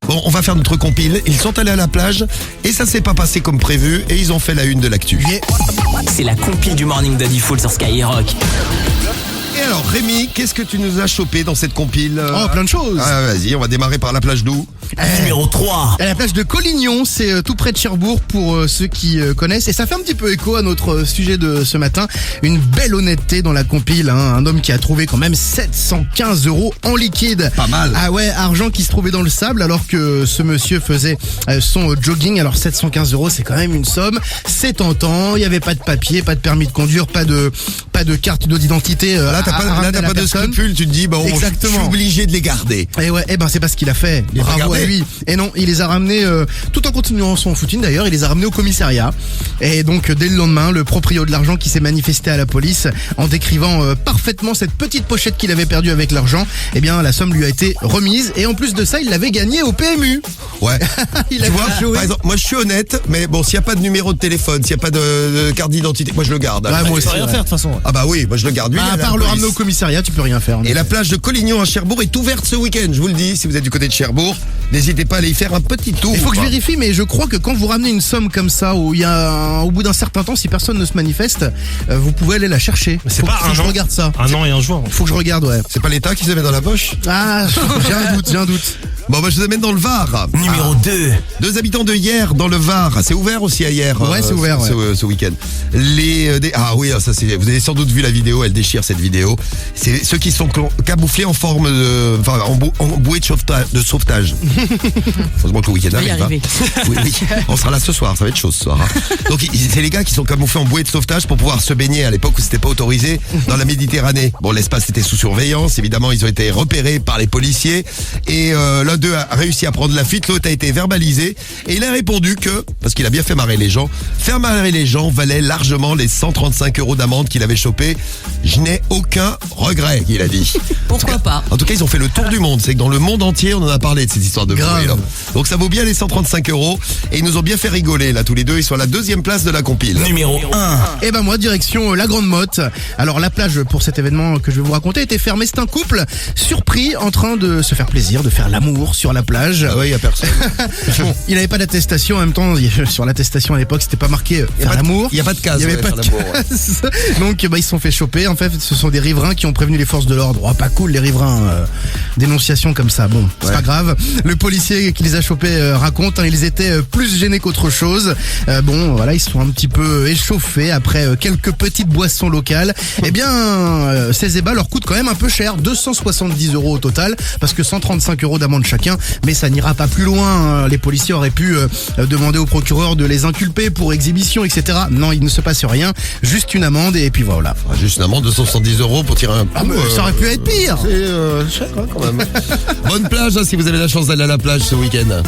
Bon, on va faire notre compile. Ils sont allés à la plage et ça s'est pas passé comme prévu et ils ont fait la une de l'actu. C'est la compile du Morning de Diffoul sur Skyrock. Et alors Rémi, qu'est-ce que tu nous as chopé dans cette compile? Oh, plein de choses. Ah, vas-y, on va démarrer par la plage d'où? Numéro 3. À la plage de Collignon, c'est tout près de Cherbourg pour ceux qui connaissent. Et ça fait un petit peu écho à notre sujet de ce matin. Une belle honnêteté dans la compile. Un homme qui a trouvé quand même 715 € en liquide. Pas mal. Ah ouais, argent qui se trouvait dans le sable alors que ce monsieur faisait son jogging. Alors 715 €, c'est quand même une somme. C'est tentant. Il n'y avait pas de papier, pas de permis de conduire, pas de carte d'identité. Là, t'as pas de scrupules. Tu te dis, bon, je suis obligé de les garder. Et ouais, c'est pas ce qu'il a fait. Bravo à lui. Et non, il les a ramenés, tout en continuant son footing d'ailleurs, il les a ramenés au commissariat. Et donc, dès le lendemain, le proprio de l'argent qui s'est manifesté à la police en décrivant parfaitement cette petite pochette qu'il avait perdue avec l'argent, eh bien, la somme lui a été remise. Et en plus de ça, il l'avait gagné au PMU. Ouais. Il a Tu vois, joué. par exemple, moi je suis honnête, mais bon, s'il n'y a pas de numéro de téléphone, s'il n'y a pas de carte d'identité, moi je le garde. Ouais, moi aussi, Tu peux rien ouais. faire de toute façon. Ah bah oui, moi je le garde. Lui, Bah, il est à à la part le police. ramener au commissariat, tu peux rien faire. Et la plage de Collignon à Cherbourg est ouverte ce week-end, je vous le dis. Si vous êtes du côté de Cherbourg, n'hésitez pas à aller y faire un petit tour. Il faut que je vérifie, mais je crois que quand vous ramenez une somme comme ça, où il y a au bout d'un certain temps, si personne ne se manifeste, vous pouvez aller la chercher. C'est Faut pas que un je jour. regarde ça. Un an et un jour. Faut que je regarde, ouais. C'est pas l'État qui se met dans la poche? Ah, j'ai un doute. Bon, bah je vous amène dans le Var. Numéro 2. Deux habitants de Hier dans le Var. C'est ouvert aussi à Hier. Ouais, c'est ouvert, ce week-end. Ah oui, ça c'est. Vous avez sans doute vu la vidéo. Elle déchire cette vidéo. C'est ceux qui sont camouflés en forme de, en bouée de sauvetage. Heureusement que le week-end arrive. Oui. On sera là ce soir. Ça va être chaud ce soir. Donc c'est les gars qui sont camouflés en bouée de sauvetage pour pouvoir se baigner à l'époque où c'était pas autorisé dans la Méditerranée. Bon, l'espace était sous surveillance. Évidemment, ils ont été repérés par les policiers et l'un d'eux a réussi à prendre la fuite. L'autre a été verbalisé et il a répondu que, parce qu'il a bien fait marrer les gens, faire marrer les gens valait largement les 135 € d'amende qu'il avait chopé. Je n'ai aucun regret, il a dit. Pourquoi pas? En tout cas, ils ont fait le tour du monde. C'est que dans le monde entier, on en a parlé de cette histoire de Grave. bruit. Donc ça vaut bien les 135 € et ils nous ont bien fait rigoler là tous les deux. Ils sont à la deuxième place de la compile. Numéro 1. Et ben moi, direction la Grande Motte. Alors la plage pour cet événement que je vais vous raconter était fermée. C'est un couple surpris en train de se faire plaisir, de faire l'amour sur la plage. Ah ouais, il y a personne. Bon, il n'avait pas d'attestation en même temps. Sur l'attestation à l'époque, c'était pas marqué faire l'amour. Il n'y a pas de case. Il y avait ouais, pas faire de l'amour, ouais. case. Donc ils se sont fait choper. En fait, ce sont des riverains qui ont prévenu les forces de l'ordre. Oh, pas cool les riverains. Dénonciation comme ça. Bon, c'est pas grave. Le policier qui les a chopés raconte, ils étaient plus gênés qu'autre chose. Bon, voilà, ils se sont un petit peu échauffés après quelques petites boissons locales. Eh bien, ces ébats leur coûtent quand même un peu cher, 270 € au total, parce que 135 € d'amende chacun. Mais ça n'ira pas plus loin. Les policiers auraient pu demander au procureur de les inculper pour exhibition, etc. Non, il ne se passe rien. Juste une amende et puis voilà. Ah, juste une amende de 270 € pour tirer un coup. Ah, mais ça aurait pu être pire. C'est cher hein, quand même. Bonne plage hein, si vous avez la chance d'aller à la plage ce week-end.